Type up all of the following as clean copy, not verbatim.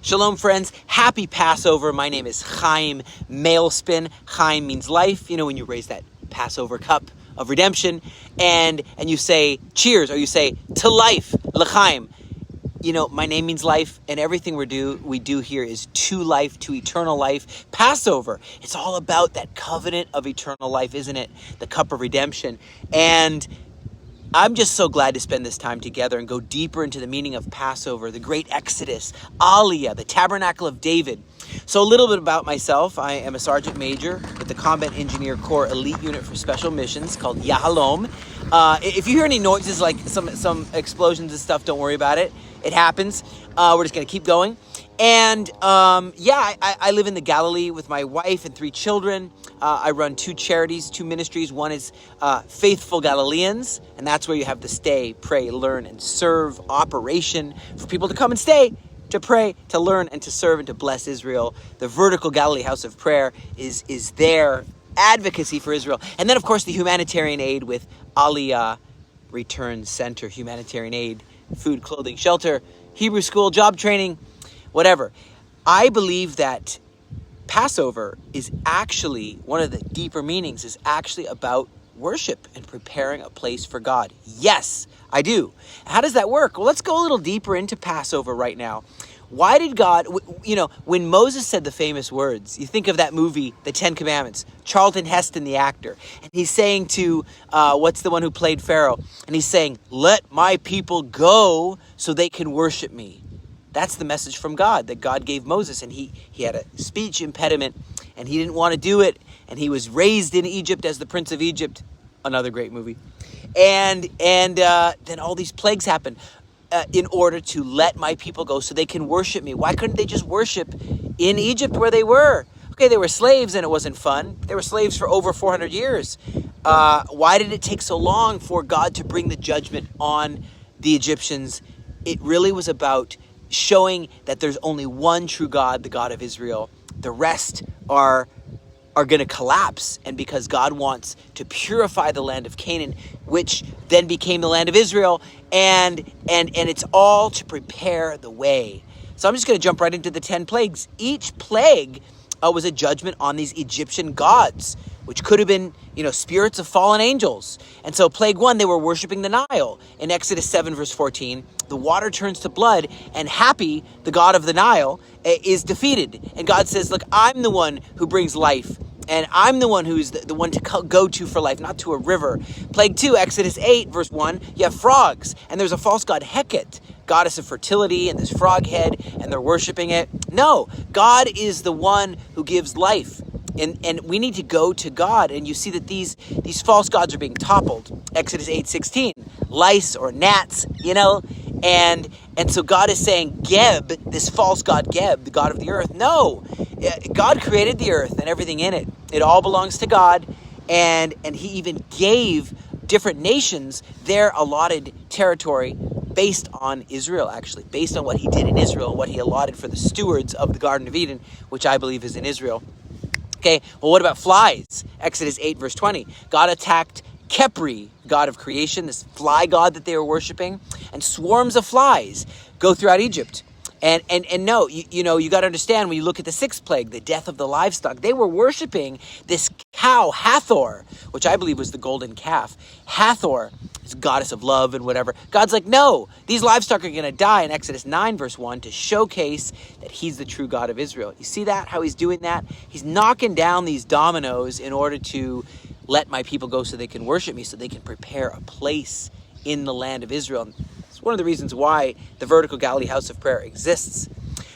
Shalom, friends. Happy Passover. My name is Chaim Mailspin. Chaim means life. You know, when you raise that Passover cup of redemption and you say cheers, or you say to life, l'chaim. You know, my name means life, and everything we do here is to life, to eternal life. Passover, it's all about that covenant of eternal life, isn't it? The cup of redemption. And I'm just so glad to spend this time together and go deeper into the meaning of Passover, the great Exodus, Aliyah, the Tabernacle of David. So a little bit about myself. I am a Sergeant Major with the Combat Engineer Corps Elite Unit for Special Missions called Yahalom. If you hear any noises like some explosions and stuff, don't worry about it. It happens. We're just going to keep going. And I live in the Galilee with my wife and 3 children. I run 2 charities, 2 ministries. One is Faithful Galileans, and that's where you have the stay, pray, learn, and serve operation for people to come and stay, to pray, to learn, and to serve, and to bless Israel. The Vertical Galilee House of Prayer is their advocacy for Israel. And then, of course, the humanitarian aid with Aliyah Return Center, humanitarian aid, food, clothing, shelter, Hebrew school, job training, whatever. I believe that Passover is actually, one of the deeper meanings is actually about worship and preparing a place for God. Yes, I do. How does that work? Well, let's go a little deeper into Passover right now. Why did God, when Moses said the famous words, you think of that movie, The 10 Commandments, Charlton Heston, the actor, and he's saying to, what's the one who played Pharaoh? And he's saying, let my people go so they can worship me. That's the message from God that God gave Moses, and he had a speech impediment, and he didn't want to do it, and he was raised in Egypt as the Prince of Egypt, another great movie, and then all these plagues happened in order to let my people go so they can worship me. Why couldn't they just worship in Egypt where they were? Okay, they were slaves, and it wasn't fun. They were slaves for over 400 years. Why did it take so long for God to bring the judgment on the Egyptians? It really was about showing that there's only one true God, the God of Israel. The rest are going to collapse, and because God wants to purify the land of Canaan, which then became the land of Israel, and it's all to prepare the way. So I'm just going to jump right into the 10 plagues. Each plague was a judgment on these Egyptian gods, which could have been, spirits of fallen angels. And so plague 1, they were worshiping the Nile. In Exodus 7, verse 14, the water turns to blood, and Happy, the god of the Nile, is defeated. And God says, look, I'm the one who brings life, and I'm the one who's the one to go to for life, not to a river. Plague 2, Exodus 8, verse 1, you have frogs, and there's a false god, Hecate, goddess of fertility, and this frog head, and they're worshiping it. No, God is the one who gives life. And we need to go to God, and you see that these false gods are being toppled. Exodus 8:16, lice or gnats, and so God is saying, Geb, this false god Geb, the god of the earth. No, God created the earth and everything in it. It all belongs to God, and he even gave different nations their allotted territory based on Israel, actually, based on what he did in Israel, what he allotted for the stewards of the Garden of Eden, which I believe is in Israel. Okay, well, what about flies? Exodus 8, verse 20. God attacked Kepri, god of creation, this fly god that they were worshiping, and swarms of flies go throughout Egypt. And no, you got to understand, when you look at the 6th plague, the death of the livestock, they were worshiping this cow, Hathor, which I believe was the golden calf. Hathor is goddess of love and whatever. God's like, no, these livestock are going to die in Exodus 9, verse 1, to showcase that he's the true God of Israel. You see that, how he's doing that? He's knocking down these dominoes in order to let my people go so they can worship me, so they can prepare a place in the land of Israel. It's one of the reasons why the Vertical Galilee House of Prayer exists.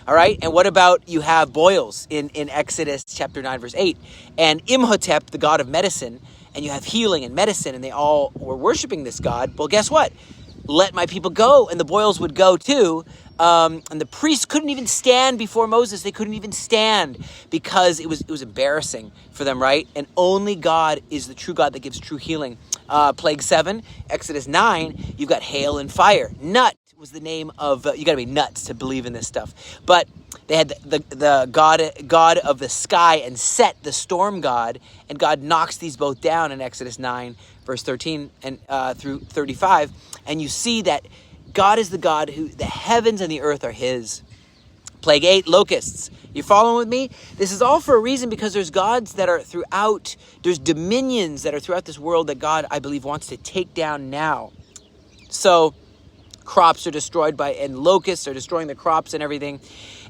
All right, and what about you have boils in Exodus chapter 9, verse 8, and Imhotep, the god of medicine, and you have healing and medicine, and they all were worshiping this god. Well, guess what? Let my people go, and the boils would go too. And the priests couldn't even stand before Moses. They couldn't even stand because it was embarrassing for them, right? And only God is the true God that gives true healing. Plague 7, Exodus 9, you've got hail and fire. Nut was the name of, you got to be nuts to believe in this stuff. But they had the god of the sky, and Set, the storm god, and God knocks these both down in Exodus 9, verse 13 and through 35. And you see that God is the God who, the heavens and the earth are his. Plague 8, locusts. You following with me? This is all for a reason, because there's gods that are throughout, there's dominions that are throughout this world that God, I believe, wants to take down now. So crops are destroyed and locusts are destroying the crops and everything.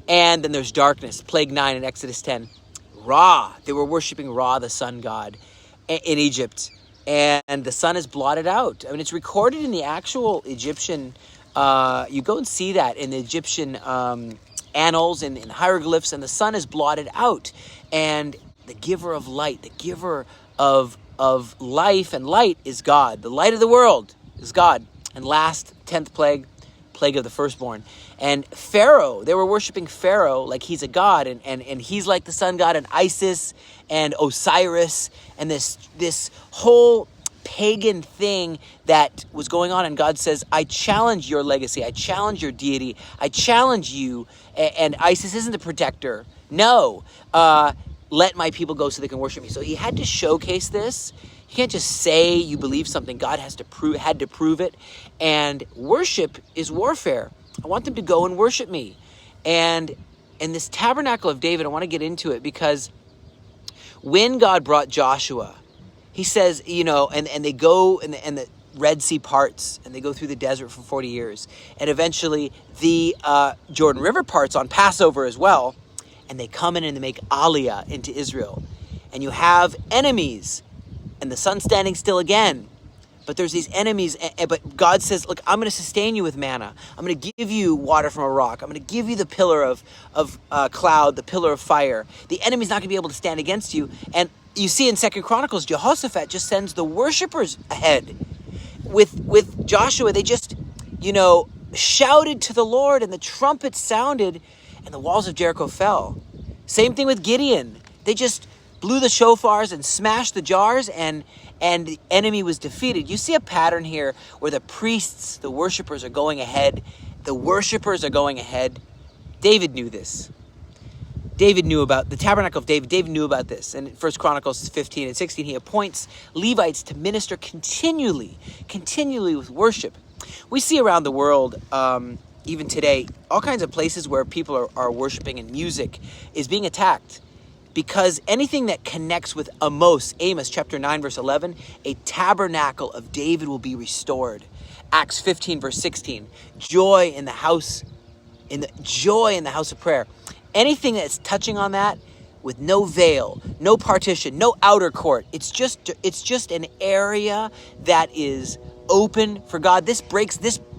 And then there's darkness, plague 9 in Exodus 10. Ra, they were worshiping Ra, the sun god, in Egypt. And the sun is blotted out. I mean, it's recorded in the actual Egyptian, you go and see that in the Egyptian annals and in hieroglyphs, and the sun is blotted out. And the giver of light, the giver of life and light is God. The light of the world is God. And last, 10th plague, plague of the firstborn. And Pharaoh, they were worshiping Pharaoh like he's a god, and he's like the sun god, and Isis and Osiris, and this whole pagan thing that was going on. And God says, I challenge your legacy, I challenge your deity, I challenge you. And Isis isn't the protector. No, let my people go so they can worship me. So he had to showcase this. You can't just say you believe something. God had to prove it. And worship is warfare. I want them to go and worship me. And in this Tabernacle of David, I want to get into it, because when God brought Joshua, he says, and they go and the Red Sea parts, and they go through the desert for 40 years. And eventually the Jordan River parts on Passover as well. And they come in and they make Aliyah into Israel. And you have enemies, and the sun's standing still again. But there's these enemies, but God says, look, I'm going to sustain you with manna. I'm going to give you water from a rock. I'm going to give you the pillar of cloud, the pillar of fire. The enemy's not going to be able to stand against you. And you see in 2 Chronicles, Jehoshaphat just sends the worshipers ahead. With Joshua, they just, shouted to the Lord, and the trumpet sounded, and the walls of Jericho fell. Same thing with Gideon. They just blew the shofars and smashed the jars, and the enemy was defeated. You see a pattern here where the priests, the worshipers, are going ahead. The worshipers are going ahead. David knew this. David knew about the Tabernacle of David. David knew about this. And in 1 Chronicles 15 and 16, he appoints Levites to minister continually with worship. We see around the world, even today, all kinds of places where people are worshiping, and music is being attacked. Because anything that connects with Amos chapter 9, verse 11, a tabernacle of David will be restored. Acts 15, verse 16, joy in the house of prayer. Anything that's touching on that, with no veil, no partition, no outer court. It's just an area that is open for God. This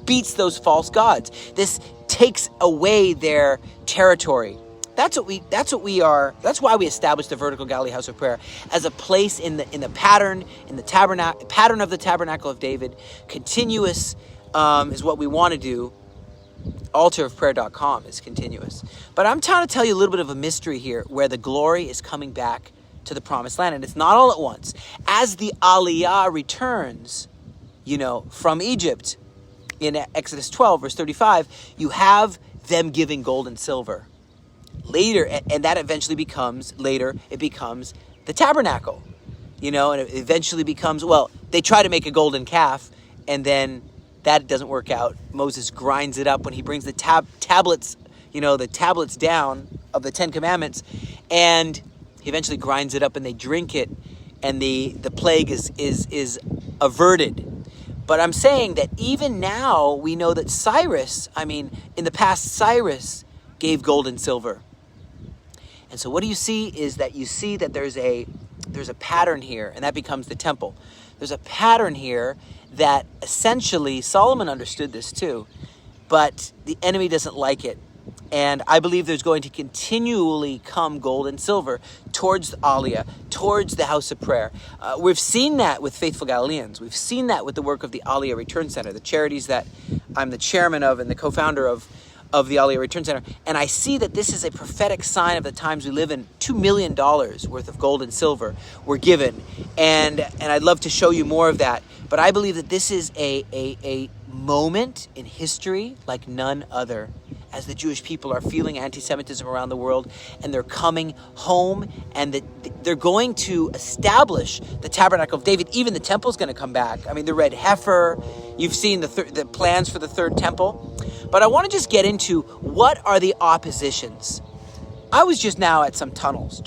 beats those false gods. This takes away their territory. That's why we established the Vertical Galilee House of Prayer as a place in the pattern of the Tabernacle of David. Continuous is what we want to do. Altarofprayer.com is continuous. But I'm trying to tell you a little bit of a mystery here, where the glory is coming back to the promised land, and it's not all at once. As the Aliyah returns, from Egypt, in Exodus 12, verse 35, you have them giving gold and silver. Later, and that eventually becomes the tabernacle, and it eventually becomes, they try to make a golden calf, and then that doesn't work out. Moses grinds it up when he brings the tablets, the tablets down of the 10 Commandments, and he eventually grinds it up, and they drink it, and the plague is averted. But I'm saying that even now we know that in the past, Cyrus gave gold and silver. And so what do you see is that you see that there's a pattern here, and that becomes the temple. There's a pattern here that essentially Solomon understood this too, but the enemy doesn't like it. And I believe there's going to continually come gold and silver towards Aliyah, towards the house of prayer. We've seen that with Faithful Galileans. We've seen that with the work of the Aliyah Return Center, the charities that I'm the chairman of and the co-founder of the Aliyah Return Center. And I see that this is a prophetic sign of the times we live in. $2 million worth of gold and silver were given. And I'd love to show you more of that. But I believe that this is a moment in history like none other, as the Jewish people are feeling anti-Semitism around the world, and they're coming home, and they're going to establish the Tabernacle of David. Even the temple's going to come back. I mean, the red heifer. You've seen the plans for the third temple. But I want to just get into what are the oppositions. I was just now at some tunnels,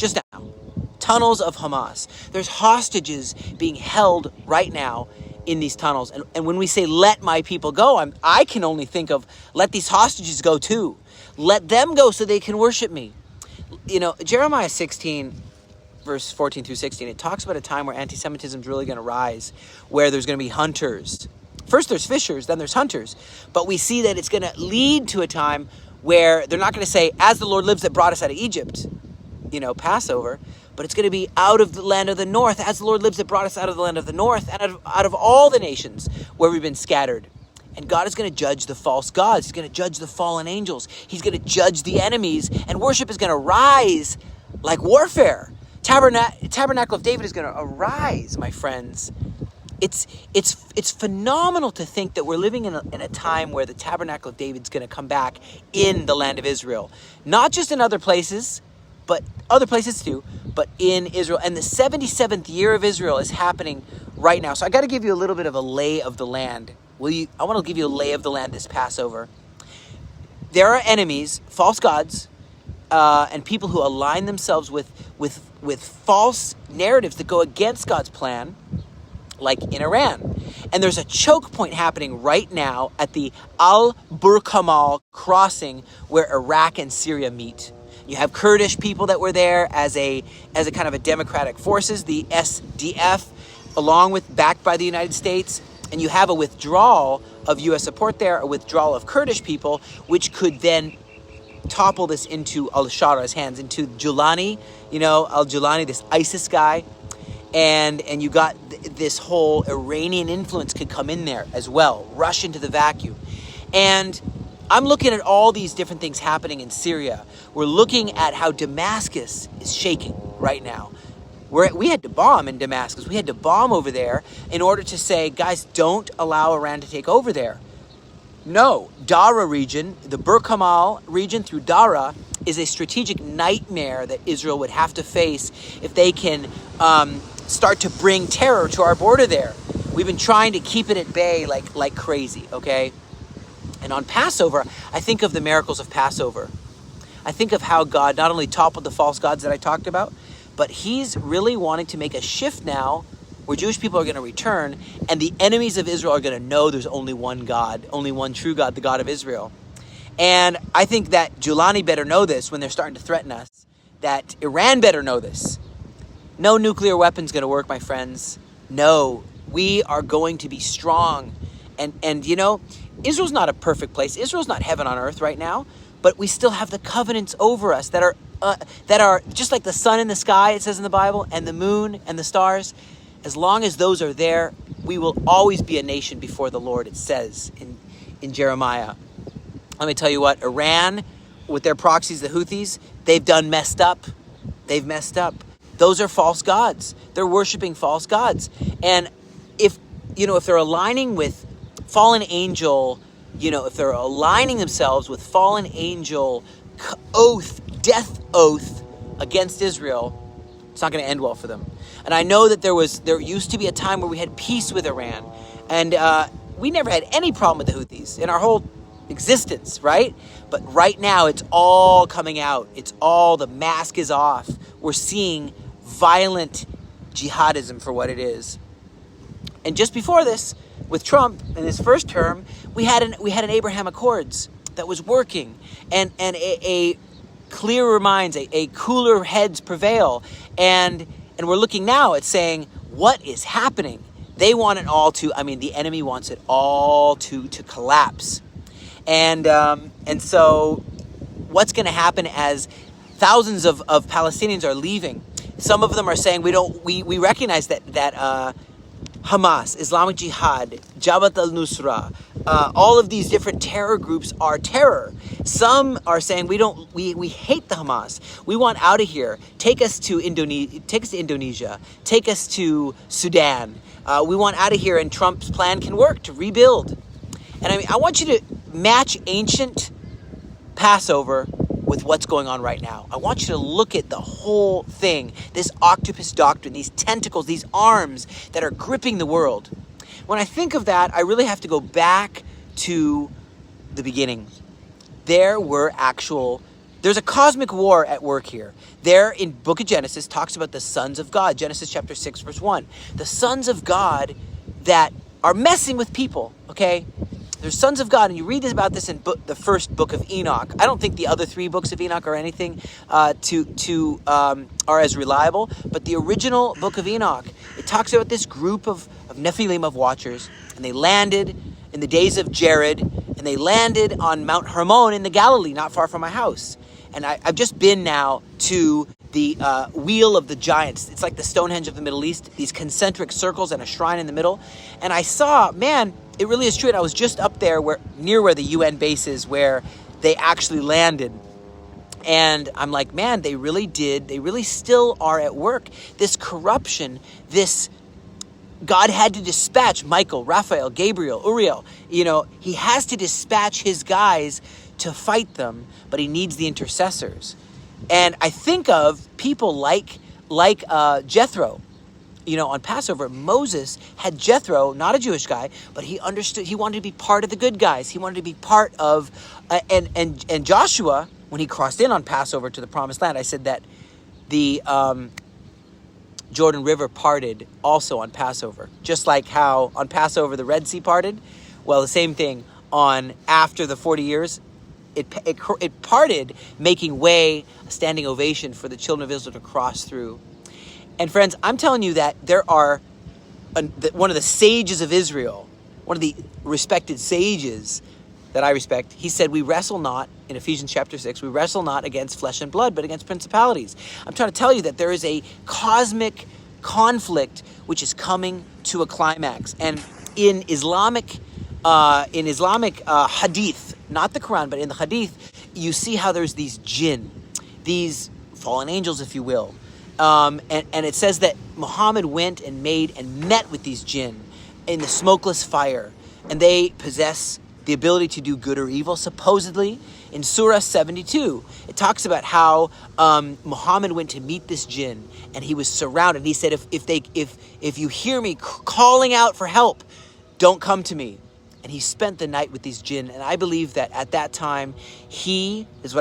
tunnels of Hamas. There's hostages being held right now in these tunnels. And when we say, let my people go, I can only think of, let these hostages go too. Let them go so they can worship me. Jeremiah 16, verse 14 through 16, it talks about a time where anti-Semitism is really going to rise, where there's going to be hunters. First there's fishers, then there's hunters. But we see that it's going to lead to a time where they're not going to say, as the Lord lives that brought us out of Egypt, Passover, but it's going to be out of the land of the north, as the Lord lives that brought us out of the land of the north, and out of all the nations where we've been scattered. And God is going to judge the false gods. He's going to judge the fallen angels. He's going to judge the enemies, and worship is going to rise like warfare. Tabernacle of David is going to arise, my friends. It's phenomenal to think that we're living in a time where the Tabernacle of David is going to come back in the land of Israel. Not just in other places, but other places too, but in Israel. And the 77th year of Israel is happening right now. So I got to give you a little bit of a lay of the land. I want to give you a lay of the land this Passover. There are enemies, false gods, and people who align themselves with false narratives that go against God's plan, like in Iran. And there's a choke point happening right now at the Al-Burkamal crossing where Iraq and Syria meet. You have Kurdish people that were there as a kind of a democratic forces, the SDF, backed by the United States. And you have a withdrawal of U.S. support there, a withdrawal of Kurdish people, which could then topple this into al-Shara's hands, into Julani, al-Julani, this ISIS guy. And you got this whole Iranian influence could come in there as well, rush into the vacuum. And I'm looking at all these different things happening in Syria. We're looking at how Damascus is shaking right now. We had to bomb in Damascus. We had to bomb over there in order to say, guys, don't allow Iran to take over there. No, Dara region, the Burkamal region through Dara, is a strategic nightmare that Israel would have to face if they can start to bring terror to our border there. We've been trying to keep it at bay like crazy, okay? And on Passover, I think of the miracles of Passover. I think of how God not only toppled the false gods that I talked about, but he's really wanting to make a shift now where Jewish people are going to return, and the enemies of Israel are going to know there's only one God, only one true God, the God of Israel. And I think that Julani better know this when they're starting to threaten us, that Iran better know this. No nuclear weapons going to work, my friends. No, we are going to be strong. And Israel's not a perfect place. Israel's not heaven on earth right now, but we still have the covenants over us that are just like the sun in the sky, it says in the Bible, and the moon and the stars. As long as those are there, we will always be a nation before the Lord, it says in Jeremiah. Let me tell you what, Iran, with their proxies, the Houthis, they've messed up. They've messed up. Those are false gods. They're worshiping false gods. And if they're aligning with fallen angel, if they're aligning themselves with fallen angel death oath against Israel, it's not going to end well for them. And I know that there used to be a time where we had peace with Iran, and we never had any problem with the Houthis in our whole existence, right? But right now, it's all coming out. The mask is off. We're seeing violent jihadism for what it is. And just before this, with Trump in his first term, we had an Abraham Accords that was working, and a clearer minds, a cooler heads prevail, and we're looking now at saying, what is happening? They want it all the enemy wants it all to collapse. And so what's going to happen as thousands of Palestinians are leaving? Some of them are saying we recognize that Hamas, Islamic Jihad, Jabhat al-Nusra, all of these different terror groups are terror. Some are saying we hate the Hamas. We want out of here. Take us to Indonesia. Take us to Sudan. We want out of here, and Trump's plan can work to rebuild. And I want you to match ancient Passover with what's going on right now. I want you to look at the whole thing, this octopus doctrine, these tentacles, these arms that are gripping the world. When I think of that, I really have to go back to the beginning, there's a cosmic war at work here. There in book of Genesis talks about the sons of God. Genesis chapter 6, verse 1. The sons of God that are messing with people, okay? There's sons of God, and you read about this in the first book of Enoch. I don't think the other 3 books of Enoch are anything are as reliable, but the original book of Enoch, it talks about this group of Nephilim, of watchers, and they landed in the days of Jared, and they landed on Mount Hermon in the Galilee, not far from my house. And I've just been now to the Wheel of the Giants. It's like the Stonehenge of the Middle East, these concentric circles and a shrine in the middle. And I saw, man, it really is true. And I was just up there near where the UN base is, where they actually landed. And I'm like, man, they really still are at work. This corruption, God had to dispatch Michael, Raphael, Gabriel, Uriel. He has to dispatch his guys to fight them, but he needs the intercessors. And I think of people like Jethro. On Passover, Moses had Jethro, not a Jewish guy, but he understood, he wanted to be part of the good guys. He wanted to be part of, and Joshua, when he crossed in on Passover to the promised land, I said that the Jordan River parted also on Passover. Just like how on Passover the Red Sea parted. Well, the same thing after the 40 years, it parted, making way, a standing ovation for the children of Israel to cross through. And friends, I'm telling you that there are one of the sages of Israel, one of the respected sages that I respect, he said, we wrestle not, in Ephesians chapter 6, we wrestle not against flesh and blood, but against principalities. I'm trying to tell you that there is a cosmic conflict which is coming to a climax. And in Islamic hadith, not the Quran, but in the hadith, you see how there's these jinn, these fallen angels, if you will. And it says that Muhammad went and met with these jinn in the smokeless fire, and they possess the ability to do good or evil, supposedly. In Surah 72, it talks about how Muhammad went to meet this jinn, and he was surrounded. He said, if you hear me calling out for help, don't come to me. And he spent the night with these jinn. And I believe that at that time, he was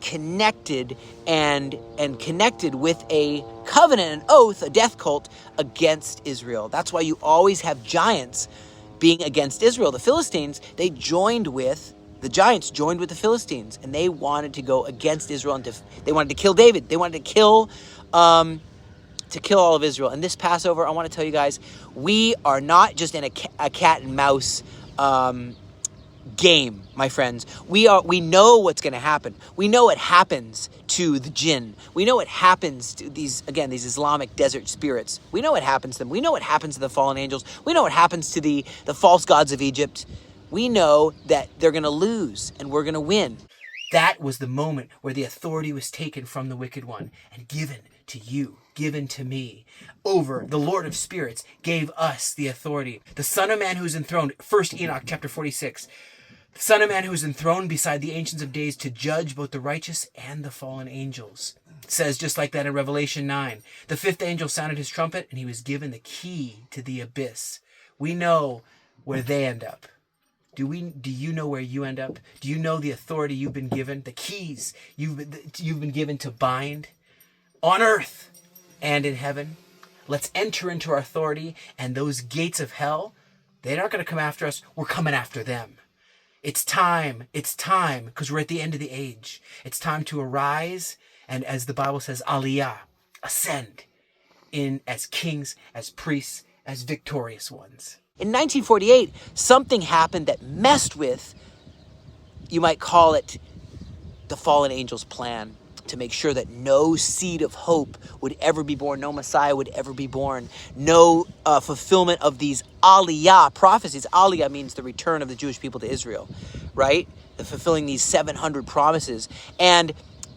connected and connected with a covenant, an oath, a death cult against Israel. That's why you always have giants being against Israel. The Philistines, the giants joined with the Philistines, and they wanted to go against Israel, and they wanted to kill David. They wanted to kill all of Israel. And this Passover, I want to tell you guys, we are not just in a cat and mouse game, my friends. We know what's going to happen. We know what happens to the jinn. We know what happens to these Islamic desert spirits. We know what happens to them. We know what happens to the fallen angels. We know what happens to the false gods of Egypt. We know that they're going to lose and we're going to win. That was the moment where the authority was taken from the wicked one and given to you, given to me. The Lord of Spirits gave us the authority. The Son of Man who is enthroned, 1 Enoch chapter 46. The Son of Man who is enthroned beside the Ancients of Days to judge both the righteous and the fallen angels. It says just like that in Revelation 9. The 5th angel sounded his trumpet, and he was given the key to the abyss. We know where they end up. Do you know where you end up? Do you know the authority you've been given? The keys you've been given to bind on earth and in heaven? Let's enter into our authority, and those gates of hell, they're not going to come after us. We're coming after them. It's time, because we're at the end of the age. It's time to arise, and as the Bible says, Aliyah, ascend in as kings, as priests, as victorious ones. In 1948, something happened that messed with, you might call it, the fallen angel's plan to make sure that no seed of hope would ever be born, no Messiah would ever be born, no fulfillment of these Aliyah prophecies. Aliyah means the return of the Jewish people to Israel, right? The fulfilling these 700 promises. And,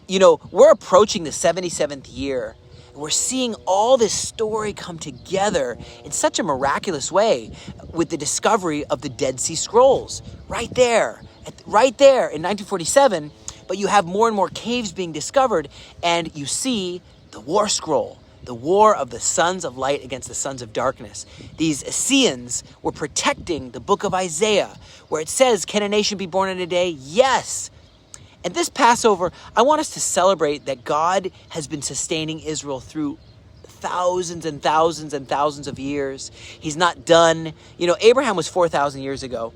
we're approaching the 77th year. We're seeing all this story come together in such a miraculous way with the discovery of the Dead Sea Scrolls right there in 1947. But you have more and more caves being discovered, and you see the War Scroll the war of the sons of light against the sons of darkness. These Essenes were protecting the book of Isaiah, where it says, can a nation be born in a day? Yes. And this Passover, I want us to celebrate that God has been sustaining Israel through thousands and thousands and thousands of years. He's not done. Abraham was 4,000 years ago.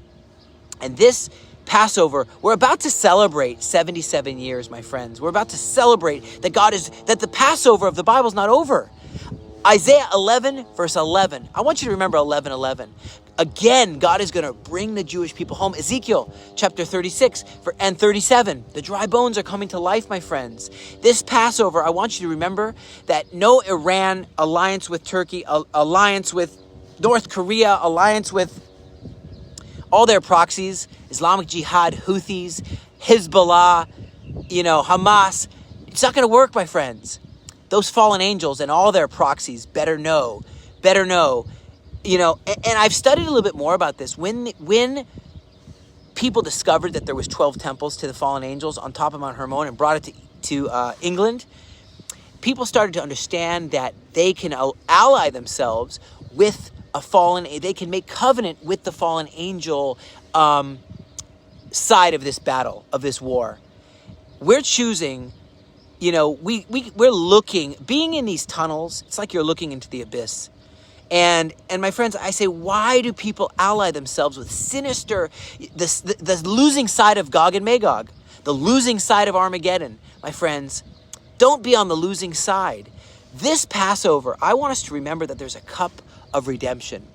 And this Passover, we're about to celebrate 77 years, my friends. We're about to celebrate that that the Passover of the Bible is not over. Isaiah 11, verse 11. I want you to remember 11:11. Again, God is going to bring the Jewish people home. Ezekiel chapter 36 and 37. The dry bones are coming to life, my friends. This Passover, I want you to remember that no Iran alliance with Turkey, alliance with North Korea, alliance with all their proxies, Islamic Jihad, Houthis, Hezbollah, Hamas. It's not going to work, my friends. Those fallen angels and all their proxies better know. And I've studied a little bit more about this. When people discovered that there was 12 temples to the fallen angels on top of Mount Hermon and brought it to England, people started to understand that they can ally themselves with they can make covenant with the fallen angel side of this battle, of this war. We're choosing, we're looking, being in these tunnels, it's like you're looking into the abyss. And my friends, I say, why do people ally themselves with sinister, the losing side of Gog and Magog, the losing side of Armageddon? My friends, don't be on the losing side. This Passover, I want us to remember that there's a cup of redemption.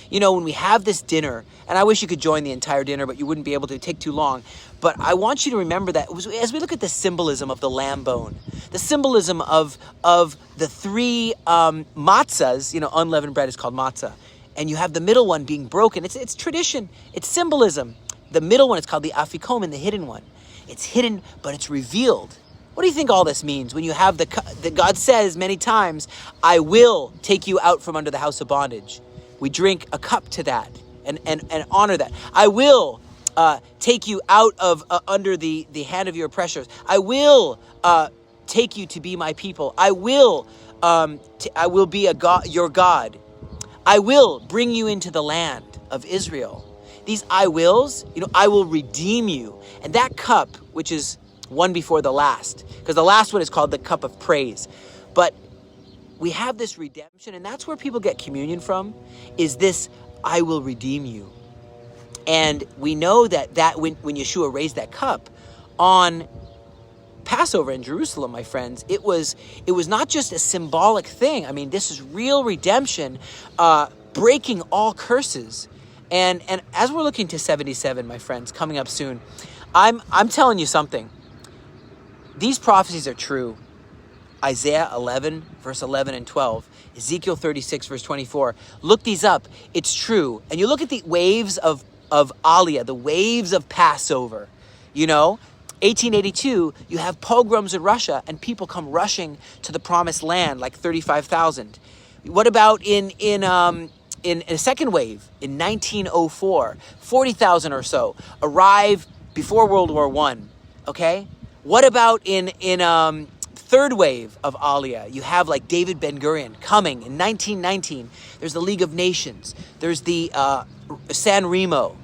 When we have this dinner, and I wish you could join the entire dinner, but you wouldn't be able to, take too long. But I want you to remember that as we look at the symbolism of the lamb bone, the symbolism of the three matzahs, unleavened bread is called matzah, and you have the middle one being broken. It's tradition. It's symbolism. The middle one is called the afikomen, the hidden one. It's hidden, but it's revealed. What do you think all this means when you have that God says many times, I will take you out from under the house of bondage. We drink a cup to that and honor that. I will take you out of under the hand of your oppressors. I will take you to be my people. I will be your God. I will bring you into the land of Israel. These I wills, I will redeem you. And that cup, which is one before the last, because the last one is called the cup of praise. But we have this redemption, and that's where people get communion from, is this, I will redeem you. And we know that when Yeshua raised that cup on Passover in Jerusalem, my friends, it was not just a symbolic thing. I mean, this is real redemption, breaking all curses. And as we're looking to 77, my friends, coming up soon, I'm telling you something. These prophecies are true. Isaiah 11, verse 11 and 12. Ezekiel 36, verse 24. Look these up. It's true. And you look at the waves of Aliyah, the waves of Passover. 1882, you have pogroms in Russia, and people come rushing to the promised land, like 35,000. What about in a second wave, in 1904, 40,000 or so arrive before World War I, okay? What about in third wave of Aliyah? You have like David Ben-Gurion coming in 1919. There's the League of Nations. There's the San Remo.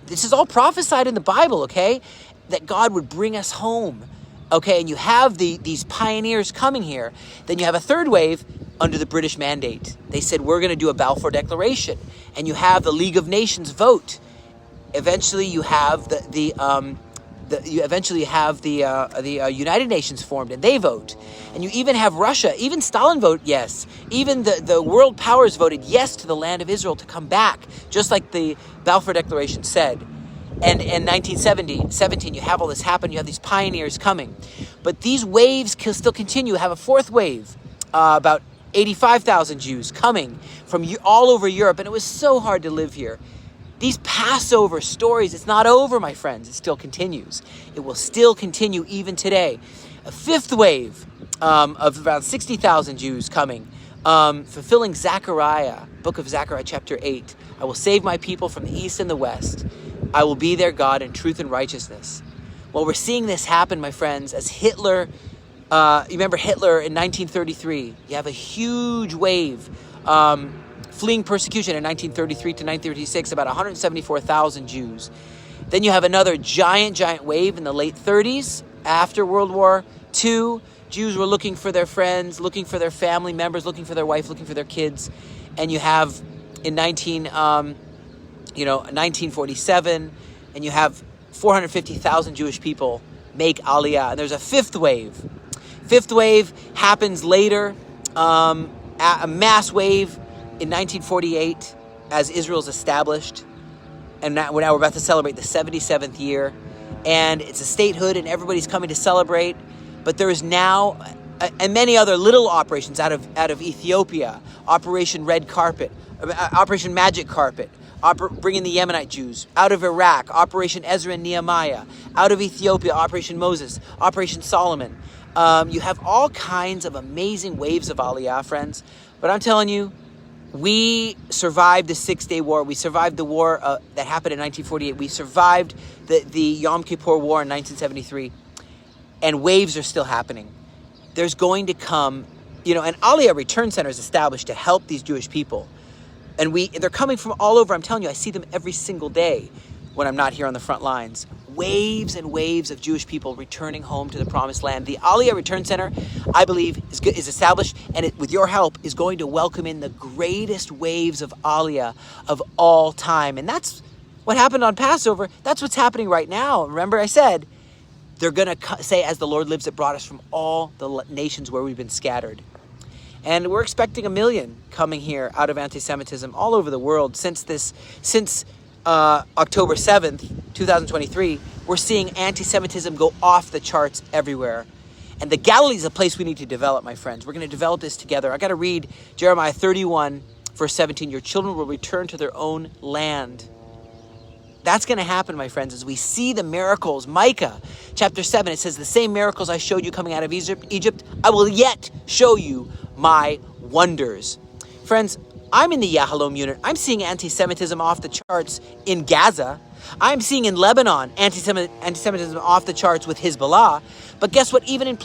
This is all prophesied in the Bible, okay? That God would bring us home, okay? And you have these pioneers coming here. Then you have a third wave under the British mandate. They said, we're going to do a Balfour Declaration. And you have the League of Nations vote. Eventually you have the United Nations formed, and they vote. And you even have Russia, even Stalin vote yes. Even the world powers voted yes to the land of Israel to come back, just like the Balfour Declaration said. And in 1917, you have all this happen. You have these pioneers coming. But these waves can still continue. You have a fourth wave, about 85,000 Jews coming from all over Europe. And it was so hard to live here. These Passover stories, it's not over, my friends. It still continues. It will still continue even today. A fifth wave of around 60,000 Jews coming, fulfilling Zechariah, book of Zechariah, chapter 8. I will save my people from the east and the west. I will be their God in truth and righteousness. Well, we're seeing this happen, my friends, as Hitler You remember Hitler in 1933. You have a huge wave fleeing persecution in 1933 to 1936, about 174,000 Jews. Then you have another giant wave in the late 30s after World War II. Jews were looking for their friends, looking for their family members, looking for their wife, looking for their kids. And you have in 1947, and you have 450,000 Jewish people make Aliyah. And there's a fifth wave. Fifth wave happens later, a mass wave in 1948 as Israel's established. And now we're about to celebrate the 77th year. And it's a statehood and everybody's coming to celebrate. But there is now, and many other little operations out of Ethiopia, Operation Red Carpet, Operation Magic Carpet, bringing the Yemenite Jews, out of Iraq, Operation Ezra and Nehemiah, out of Ethiopia, Operation Moses, Operation Solomon. You have all kinds of amazing waves of Aliyah, friends. But I'm telling you, we survived the 6-Day War. We survived the war that happened in 1948. We survived the Yom Kippur War in 1973. And waves are still happening. There's going to come, an Aliyah Return Center is established to help these Jewish people. And they're coming from all over. I'm telling you, I see them every single day when I'm not here on the front lines. Waves and waves of Jewish people returning home to the Promised Land. The Aliyah Return Center, I believe, is established, and with your help, is going to welcome in the greatest waves of Aliyah of all time. And that's what happened on Passover. That's what's happening right now. Remember I said, they're going to say, as the Lord lives, that brought us from all the nations where we've been scattered. And we're expecting 1 million coming here out of anti-Semitism all over the world. Since October 7th, 2023, we're seeing anti-Semitism go off the charts everywhere. And the Galilee is a place we need to develop, my friends. We're going to develop this together. I got to read Jeremiah 31, verse 17. Your children will return to their own land. That's going to happen, my friends, as we see the miracles. Micah chapter 7, it says, the same miracles I showed you coming out of Egypt, I will yet show you my wonders. Friends, I'm in the Yahalom unit. I'm seeing anti-Semitism off the charts in Gaza. I'm seeing in Lebanon anti-Semitism off the charts with Hezbollah. But guess what? Even in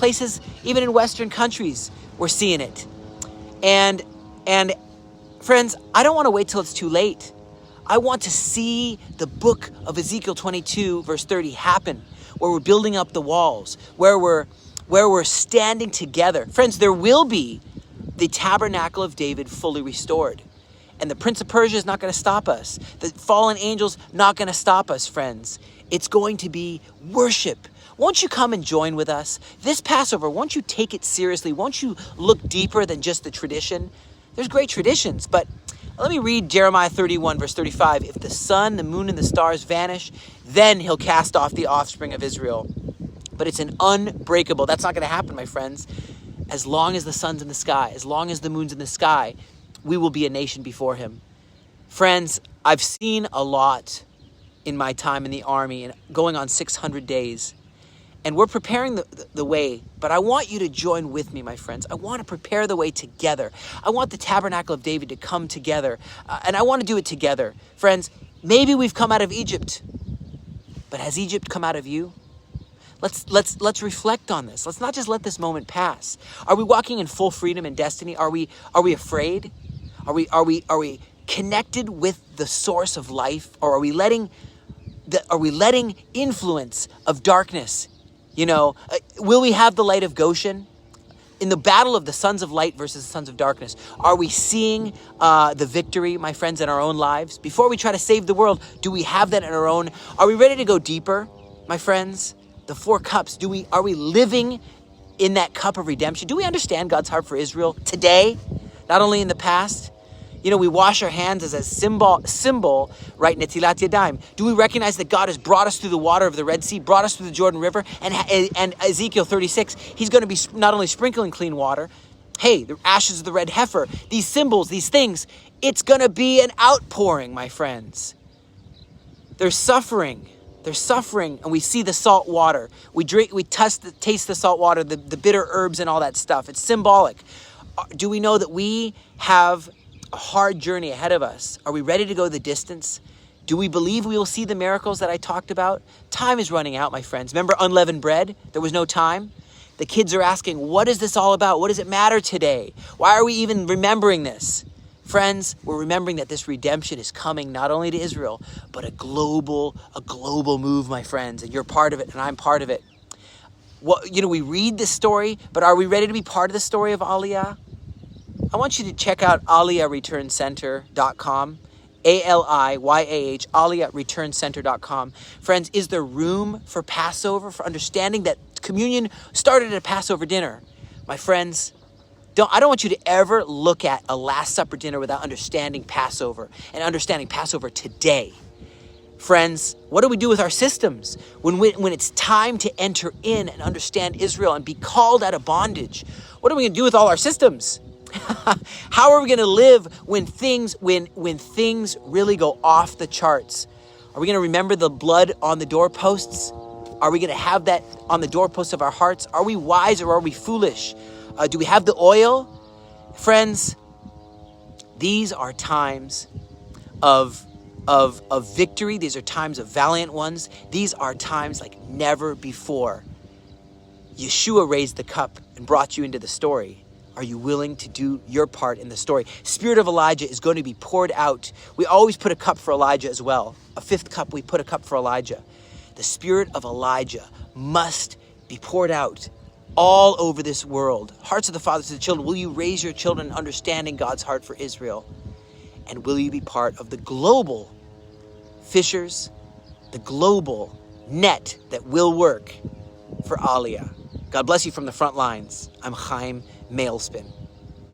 Western countries, we're seeing it. And friends, I don't want to wait till it's too late. I want to see the book of Ezekiel 22, verse 30 happen, where we're building up the walls, where we're standing together. Friends, there will be the Tabernacle of David fully restored. And the Prince of Persia is not going to stop us. The fallen angels not going to stop us, friends. It's going to be worship. Won't you come and join with us? This Passover, won't you take it seriously? Won't you look deeper than just the tradition? There's great traditions, but let me read Jeremiah 31, verse 35. If the sun, the moon, and the stars vanish, then he'll cast off the offspring of Israel. But it's an unbreakable. That's not going to happen, my friends. As long as the sun's in the sky, as long as the moon's in the sky, we will be a nation before him. Friends, I've seen a lot in my time in the army and going on 600 days. And we're preparing the way, but I want you to join with me, my friends. I want to prepare the way together. I want the Tabernacle of David to come together, and I want to do it together. Friends, maybe we've come out of Egypt, but has Egypt come out of you? Let's reflect on this. Let's not just let this moment pass. Are we walking in full freedom and destiny? Are we afraid? Are we connected with the source of life, or are we letting influence of darkness? Will we have the light of Goshen? In the battle of the sons of light versus the sons of darkness, are we seeing the victory, my friends, in our own lives? Before we try to save the world, do we have that in our own? Are we ready to go deeper, my friends? The 4 cups, are we living in that cup of redemption? Do we understand God's heart for Israel today, not only in the past? We wash our hands as a symbol, right? Netilat Yadayim. Do we recognize that God has brought us through the water of the Red Sea, brought us through the Jordan River, and Ezekiel 36, he's going to be not only sprinkling clean water, hey, the ashes of the red heifer, these symbols, these things, it's going to be an outpouring, my friends. There's suffering, and we see the salt water. We taste the salt water, the bitter herbs and all that stuff. It's symbolic. Do we know that we have a hard journey ahead of us? Are we ready to go the distance? Do we believe we will see the miracles that I talked about? Time is running out, my friends. Remember unleavened bread? There was no time. The kids are asking, what is this all about? What does it matter today? Why are we even remembering this? Friends, we're remembering that this redemption is coming not only to Israel, but a global move, my friends. And you're part of it, and I'm part of it. We read this story, but are we ready to be part of the story of Aliyah? I want you to check out AliyahReturnCenter.com. ALIYAH, AliyahReturnCenter.com. Friends, is there room for Passover, for understanding that communion started at a Passover dinner? My friends, I don't want you to ever look at a Last Supper dinner without understanding Passover and understanding Passover today. Friends, what do we do with our systems when it's time to enter in and understand Israel and be called out of bondage? What are we going to do with all our systems? How are we going to live when things really go off the charts? Are we going to remember the blood on the doorposts? Are we going to have that on the doorposts of our hearts? Are we wise or are we foolish? Do we have the oil? Friends, these are times of victory. These are times of valiant ones. These are times like never before. Yeshua raised the cup and brought you into the story. Are you willing to do your part in the story? Spirit of Elijah is going to be poured out. We always put a cup for Elijah as well. A fifth cup, we put a cup for Elijah. The spirit of Elijah must be poured out all over this world. Hearts of the fathers to the children. Will you raise your children understanding God's heart for Israel? And will you be part of the global fishers, the global net that will work for Aliyah? God bless you from the front lines. I'm Chaim Mailspin.